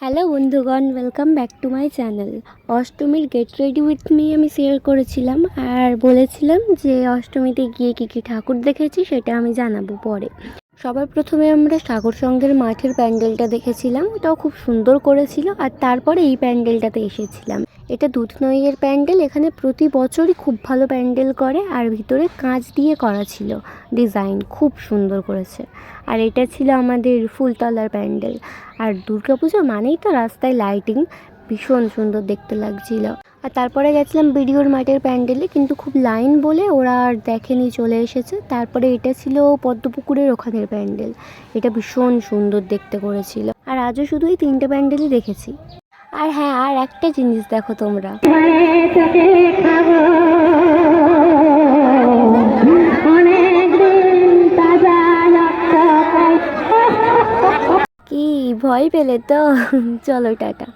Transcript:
Hello বন্ধুগণ, welcome back to my channel. অষ্টমীর get ready with me আমি share করেছিলাম আর বলেছিলাম যে অষ্টমীতে গিয়ে কী কী ঠাকুর দেখেছি সেটা আমি জানাবো পরে। সবার প্রথমে আমরা সাগর সঙ্ঘের মাঠের প্যান্ডেলটা দেখেছিলাম, ওটাও খুব সুন্দর করেছিল। আর তারপরে এই প্যান্ডেলটাতে এসেছিলাম। এটা দুধনইয়ের প্যান্ডেল। এখানে প্রতি বছরই খুব ভালো প্যান্ডেল করে আর ভিতরে কাঁচ দিয়ে করা ছিল, ডিজাইন খুব সুন্দর করেছে। আর এটা ছিল আমাদের ফুলতলার প্যান্ডেল। আর দুর্গাপুজো মানেই তো রাস্তায় লাইটিং, ভীষণ সুন্দর দেখতে লাগছিল। আর তারপরে গেছিলাম বিডিওর মাঠের প্যান্ডেলে, কিন্তু খুব লাইন বলে ওরা আর দেখেনি, চলে এসেছে। তারপরে এটা ছিল পদ্মপুকুরের ওখানের প্যান্ডেল। এটা ভীষণ সুন্দর দেখতে করেছিল। আর আজও শুধু এই 3টে প্যান্ডেলই দেখেছি। আর হ্যাঁ, আর একটা জিনিস দেখো তোমরা, কি ভয় পেলে তো? চলো টাটা।